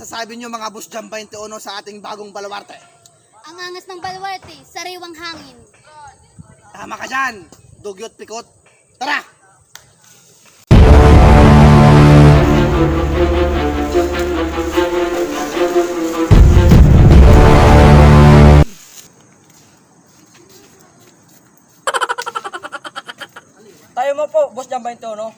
masasabi nyo mga Boss Jam 21 sa ating bagong baluarte? Ang angas ng baluarte, sariwang hangin. Tama ka dyan, dugyot pikot. Tara! Tayo mo po, Boss Jam 21.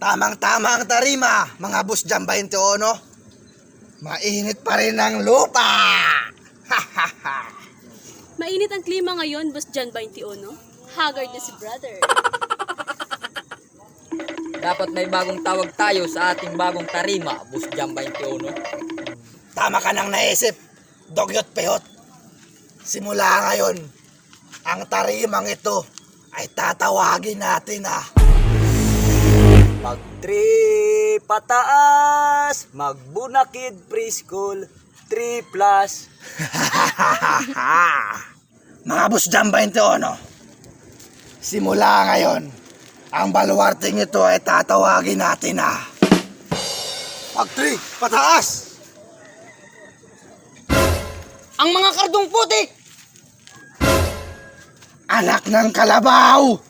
Tamang-tama ang tarima, mga Boss Jam 21. Mainit pa rin ang lupa! Mainit ang klima ngayon, Boss Jan 21. Haggard na si brother. Dapat may bagong tawag tayo sa ating bagong tarima, Boss Jam 21. Tama ka nang naisip, dugyot pihot. Simula ngayon, ang tarimang ito ay tatawagin natin Pag 3 pataas, magbunakid preschool, 3 plus. Mga Boss Jam 21, simula ngayon, ang baluarting ito ay tatawagin natin Pag 3, pataas! Ang mga kardong putik! Anak ng kalabaw!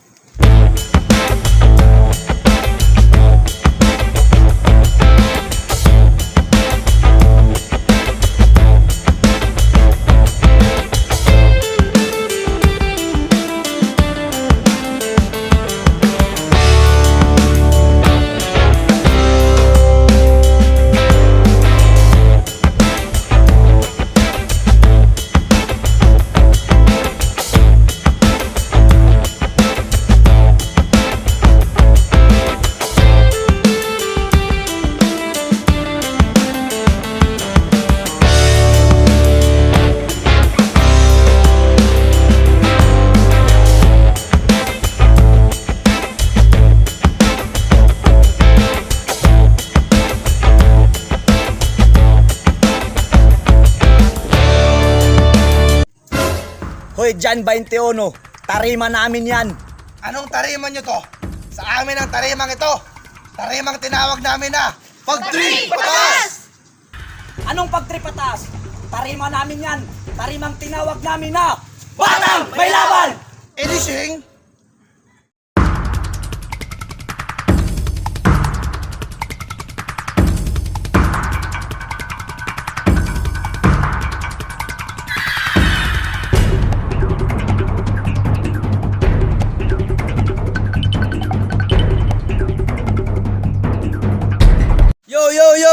Hoy, Jan 21, tarima namin yan. Anong tarima nyo to? Sa amin ang tarimang ito. Tarimang tinawag namin Pag 3, pataas! Anong pag 3 pataas? Tarima namin yan. Tarimang tinawag namin na Batang May Laban! Edising!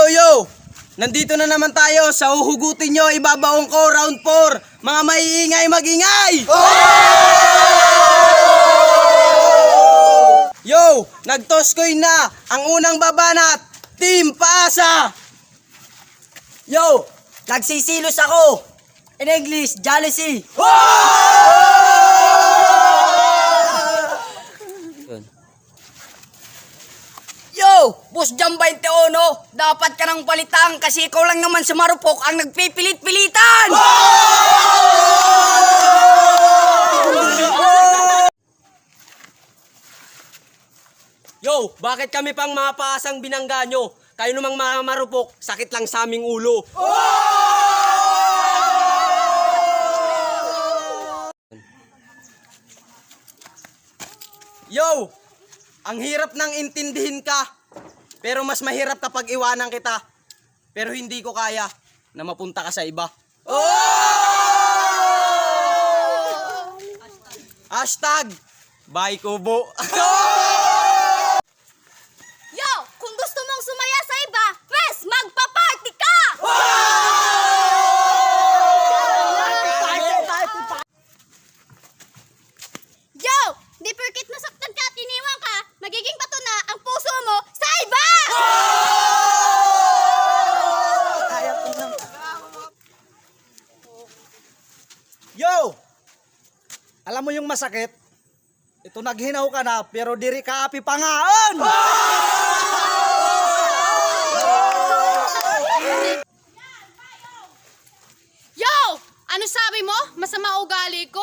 Yo! Nandito na naman tayo sa uhugutin nyo, ibabaong ko, round 4. Mga maiingay, magingay! Yo! Nagtoskoy na ang unang babanat, Team Paasa! Yo! Nagsisilos ako! In English, jealousy! Yo! Boss Jam 21, dapat ka nang palitan kasi ikaw lang naman sa marupok ang nagpipilit-pilitan! Yo! Bakit kami pang mga paasang binangga nyo? Kayo namang mga marupok, sakit lang sa aming ulo. Yo! Ang hirap nang intindihin ka, pero mas mahirap kapag iwanan kita. Pero hindi ko kaya na mapunta ka sa iba. Hashtag, bye Kubo. Yo! Kung gusto mong sumaya sa iba, mas magpa-party ka! Yo! Di porkit nasaktan ka at iniwan ka, magiging bato na ang puso mo sa iba! Yo! Alam mo yung masakit? Ito naghinaw ka na pero diri ka api pangaon! Yo! Ano masama ugali ko?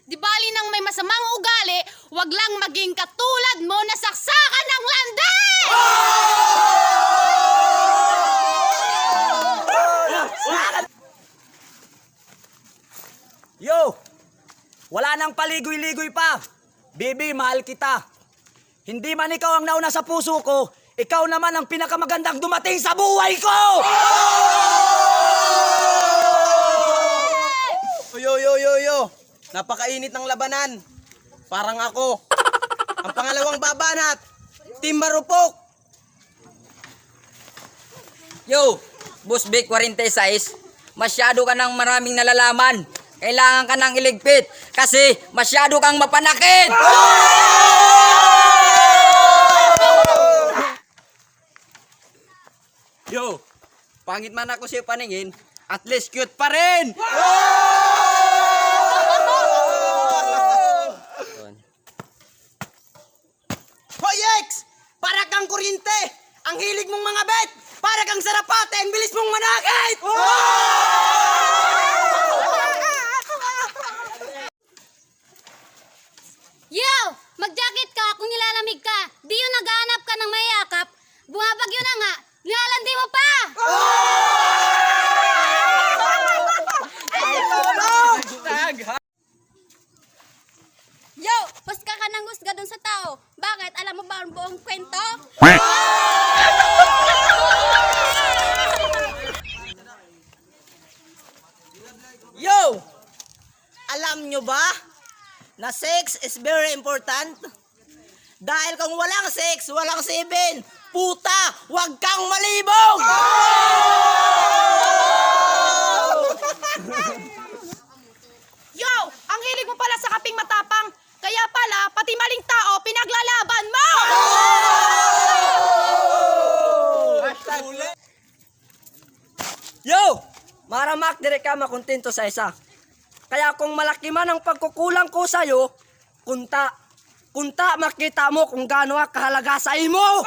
Di bali nang may masamang ugali, wag lang maging katulad mo na saksakan ng landay! Yo! Wala nang paligoy-ligoy pa. Baby, mahal kita. Hindi man ikaw ang nauna sa puso ko, ikaw naman ang pinakamagandang dumating sa buhay ko! Yo! Napakainit ng labanan. Parang ako. Ang pangalawang babanat, Team Marupok. Yo, Boss Vic 46, masyado ka ng maraming nalalaman. Kailangan ka nang iligpit kasi masyado kang mapanakit. Yo, pangit man ako sa'yo paningin, at least cute pa rin. Hoy, X! Para kang kuryente! Ang hilig mong mga bet! Para kang sarapate! Ang bilis mong manakit! Yo! Mag-jacket ka kung nilalamig ka. Di yung naghahanap ka ng mayakap. Bumabagyo na nga. Nilalandi mo pa! Yo! Husga ka ng husga dun sa tao. Bakit? Alam mo ba ang buong kwento? Yo! Alam nyo ba na sex is very important? Dahil kung walang sex, walang seven. Puta, wag kang malibog! Yo! Ang hilig mo pala sa kaping matapang. Kaya pala, pati maling tao, pinaglalaban mo! Yo! Maramak dire ka makontento sa isa. Kaya kung malaki man ang pagkukulang ko sa'yo, kunta makita mo kung gaano ka kahalaga sa imo!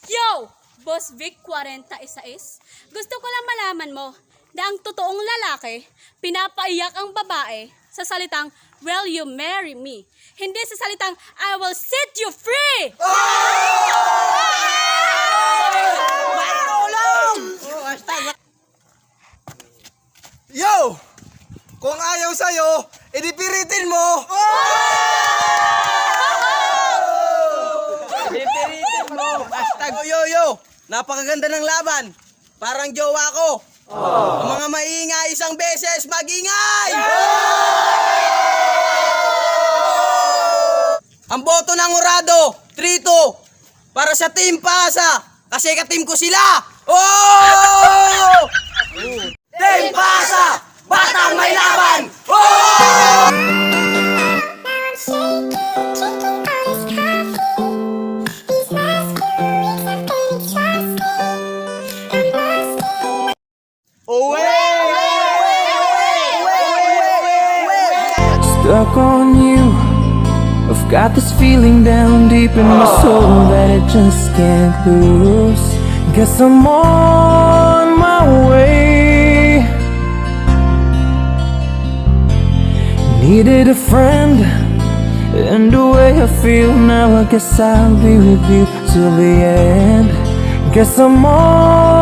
Yo! Boss Vic 46, gusto ko lang malaman mo na ang totoong lalaki, pinapaiyak ang babae sa salitang, "Will you marry me?" Hindi sa salitang, "I will set you free!" Yo! Kung ayaw sa'yo, idipiritin mo! Pipiritin mo! Hashtag yo! Napakaganda ng laban! Parang jowa ko! Ang mga maingay isang beses, magingay! Ang boto ng Urado, 3-2, para sa Team Pasa, kasi ka-team ko sila! Oh! Team Pasa! Batang may laban! Stuck on you. I've got this feeling down deep in my soul that I just can't lose. Guess I'm on my way. Needed a friend, and the way I feel now, I guess I'll be with you till the end. Guess I'm on